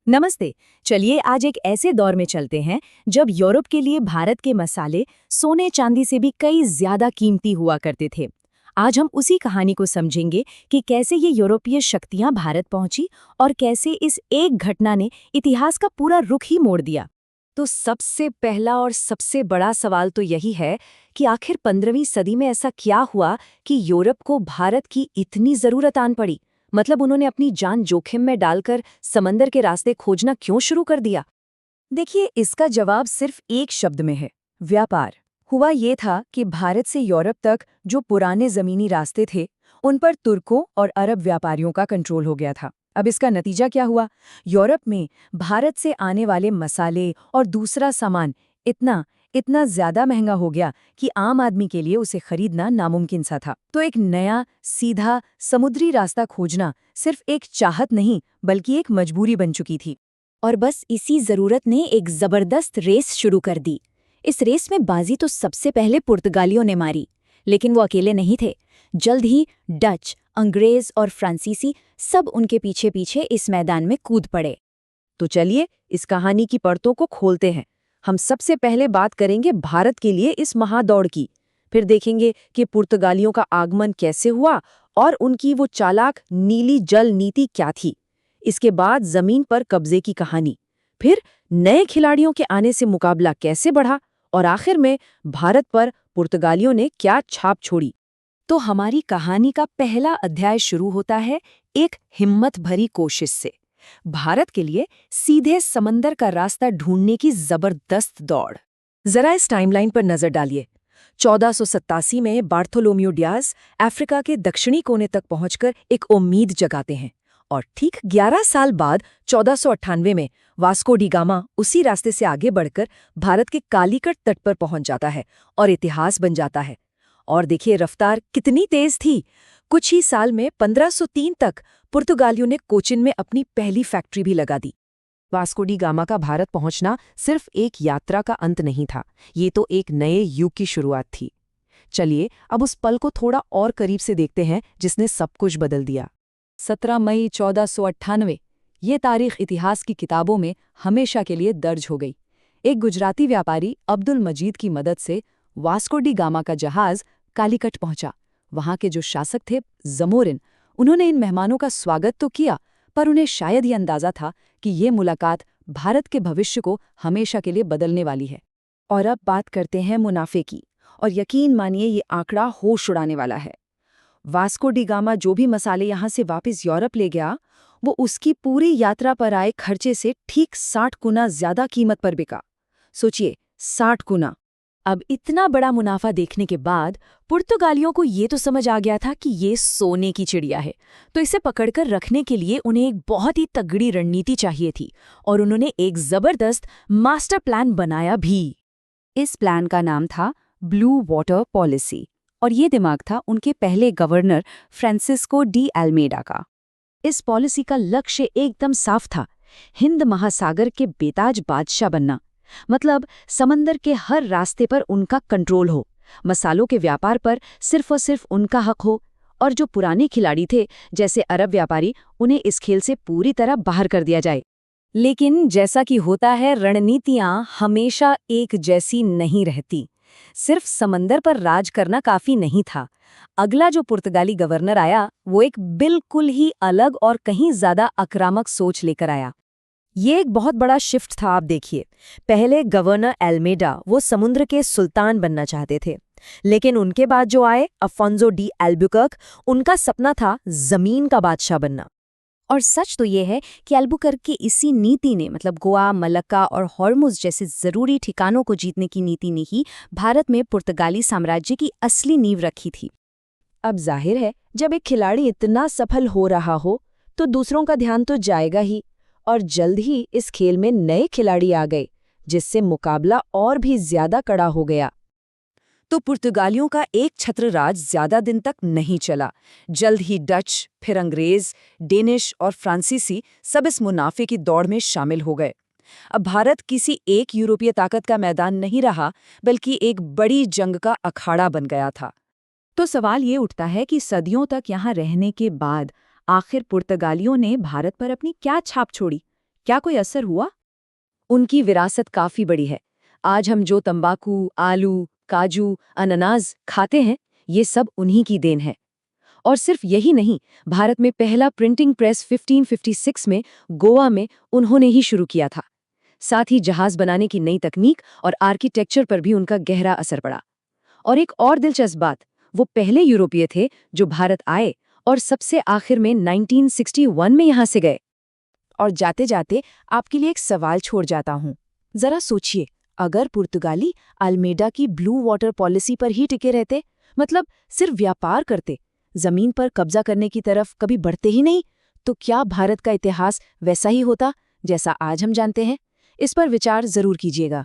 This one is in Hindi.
नमस्ते। चलिए आज एक ऐसे दौर में चलते हैं जब यूरोप के लिए भारत के मसाले सोने चांदी से भी कई ज्यादा कीमती हुआ करते थे। आज हम उसी कहानी को समझेंगे कि कैसे ये यूरोपीय शक्तियां भारत पहुंची और कैसे इस एक घटना ने इतिहास का पूरा रुख ही मोड़ दिया। तो सबसे पहला और सबसे बड़ा सवाल तो यही है कि आखिर 15वीं सदी में ऐसा क्या हुआ कि यूरोप को भारत की इतनी जरूरत आन पड़ी। मतलब उन्होंने अपनी जान जोखिम में डालकर समंदर के रास्ते खोजना क्यों शुरू कर दिया। देखिए, इसका जवाब सिर्फ एक शब्द में है, व्यापार। हुआ ये था कि भारत से यूरोप तक जो पुराने जमीनी रास्ते थे उन पर तुर्कों और अरब व्यापारियों का कंट्रोल हो गया था। अब इसका नतीजा क्या हुआ? यूरोप में भारत से आने वाले मसाले और दूसरा सामान इतना इतना ज्यादा महंगा हो गया कि आम आदमी के लिए उसे खरीदना नामुमकिन सा था। तो एक नया सीधा समुद्री रास्ता खोजना सिर्फ एक चाहत नहीं बल्कि एक मजबूरी बन चुकी थी। और बस इसी जरूरत ने एक जबरदस्त रेस शुरू कर दी। इस रेस में बाजी तो सबसे पहले पुर्तगालियों ने मारी, लेकिन वो अकेले नहीं थे। जल्द ही डच, अंग्रेज और फ्रांसीसी सब उनके पीछे पीछे इस मैदान में कूद पड़े। तो चलिए इस कहानी की परतों को खोलते हैं। हम सबसे पहले बात करेंगे भारत के लिए इस महादौड़ की, फिर देखेंगे कि पुर्तगालियों का आगमन कैसे हुआ और उनकी वो चालाक नीली जल नीति क्या थी। इसके बाद जमीन पर कब्जे की कहानी, फिर नए खिलाड़ियों के आने से मुकाबला कैसे बढ़ा और आखिर में भारत पर पुर्तगालियों ने क्या छाप छोड़ी। तो हमारी कहानी का पहला अध्याय शुरू होता है एक हिम्मत भरी कोशिश से। भारत के लिए सीधे समंदर का रास्ता ढूंढने की जबरदस्त दौड़। जरा इस टाइमलाइन पर नजर डालिए। 1487 में बार्थोलोम्यू डियाज अफ्रीका के दक्षिणी कोने तक पहुंचकर एक उम्मीद जगाते हैं और ठीक 11 साल बाद 1498 में वास्को डी गामा उसी रास्ते से आगे बढ़कर भारत के कालीकट तट पर पहुंच जाता है और इतिहास बन जाता है। और देखिए रफ्तार कितनी तेज थी। कुछ ही साल में 1503 तक पुर्तगालियों ने कोचिन में अपनी पहली फैक्ट्री भी लगा दी। वास्को डी गामा का भारत पहुंचना सिर्फ एक यात्रा का अंत नहीं था, ये तो एक नए युग की शुरुआत थी। चलिए अब उस पल को थोड़ा और करीब से देखते हैं जिसने सब कुछ बदल दिया। 17 मई 1498, ये तारीख इतिहास की किताबों में हमेशा के लिए दर्ज हो गई। एक गुजराती व्यापारी अब्दुल मजीद की मदद से वास्को डी गामा का जहाज कालीकट पहुंचा। वहां के जो शासक थे जमोरिन, उन्होंने इन मेहमानों का स्वागत तो किया, पर उन्हें शायद ये अंदाजा था कि ये मुलाकात भारत के भविष्य को हमेशा के लिए बदलने वाली है। और अब बात करते हैं मुनाफे की, और यकीन मानिए ये आंकड़ा होश उड़ाने वाला है। वास्को डी गामा जो भी मसाले यहाँ से वापस यूरोप ले गया, वो उसकी पूरी यात्रा पर आए खर्चे से ठीक 60 गुना ज्यादा कीमत पर बिका। सोचिए, 60 गुना। अब इतना बड़ा मुनाफा देखने के बाद पुर्तगालियों को ये तो समझ आ गया था कि ये सोने की चिड़िया है, तो इसे पकड़कर रखने के लिए उन्हें एक बहुत ही तगड़ी रणनीति चाहिए थी और उन्होंने एक जबरदस्त मास्टर प्लान बनाया भी। इस प्लान का नाम था ब्लू वाटर पॉलिसी और ये दिमाग था उनके पहले गवर्नर फ्रांसिस्को डी अल्मेडा का। इस पॉलिसी का लक्ष्य एकदम साफ था, हिंद महासागर के बेताज बादशाह बनना। मतलब समंदर के हर रास्ते पर उनका कंट्रोल हो, मसालों के व्यापार पर सिर्फ और सिर्फ उनका हक हो, और जो पुराने खिलाड़ी थे जैसे अरब व्यापारी, उन्हें इस खेल से पूरी तरह बाहर कर दिया जाए। लेकिन जैसा कि होता है, रणनीतियां हमेशा एक जैसी नहीं रहती। सिर्फ समंदर पर राज करना काफी नहीं था। अगला जो पुर्तगाली गवर्नर आया वो एक बिल्कुल ही अलग और कहीं ज्यादा आक्रामक सोच लेकर आया। ये एक बहुत बड़ा शिफ्ट था। आप देखिए, पहले गवर्नर अल्मेडा वो समुद्र के सुल्तान बनना चाहते थे, लेकिन उनके बाद जो आए अफोंसो डी अल्बुकर्क, उनका सपना था जमीन का बादशाह बनना। और सच तो ये है कि अल्बुकर्क की इसी नीति ने, मतलब गोवा, मलक्का और हॉर्मुज जैसे जरूरी ठिकानों को जीतने की नीति ने ही भारत में पुर्तगाली साम्राज्य की असली नींव रखी थी। अब जाहिर है, जब एक खिलाड़ी इतना सफल हो रहा हो तो दूसरों का ध्यान तो जाएगा ही, और जल्द ही इस खेल में नए खिलाड़ी आ गए, जिससे मुकाबला और भी ज्यादा कड़ा हो गया। तो पुर्तगालियों का एक छत्र राज ज्यादा दिन तक नहीं चला। जल्द ही डच, फिर अंग्रेज, डेनिश और फ्रांसीसी सब इस मुनाफे की दौड़ में शामिल हो गए। अब भारत किसी एक यूरोपीय ताकत का मैदान नहीं रहा, बल्कि एक बड़ी जंग का अखाड़ा बन गया था। तो सवाल ये उठता है कि सदियों तक यहाँ रहने के बाद आखिर पुर्तगालियों ने भारत पर अपनी क्या छाप छोड़ी, क्या कोई असर हुआ? उनकी विरासत काफी बड़ी है। आज हम जो तंबाकू, आलू, काजू, अनानास खाते हैं, ये सब उन्हीं की देन है। और सिर्फ यही नहीं, भारत में पहला प्रिंटिंग प्रेस 1556 में गोवा में उन्होंने ही शुरू किया था। साथ ही जहाज बनाने की नई तकनीक और आर्किटेक्चर पर भी उनका गहरा असर पड़ा। और एक और दिलचस्प बात, वो पहले यूरोपीय थे जो भारत आए और सबसे आखिर में 1961 में यहाँ से गए। और जाते जाते आपके लिए एक सवाल छोड़ जाता हूँ। जरा सोचिए, अगर पुर्तगाली अल्मेडा की ब्लू वाटर पॉलिसी पर ही टिके रहते, मतलब सिर्फ व्यापार करते, जमीन पर कब्जा करने की तरफ कभी बढ़ते ही नहीं, तो क्या भारत का इतिहास वैसा ही होता जैसा आज हम जानते हैं? इस पर विचार जरूर कीजिएगा।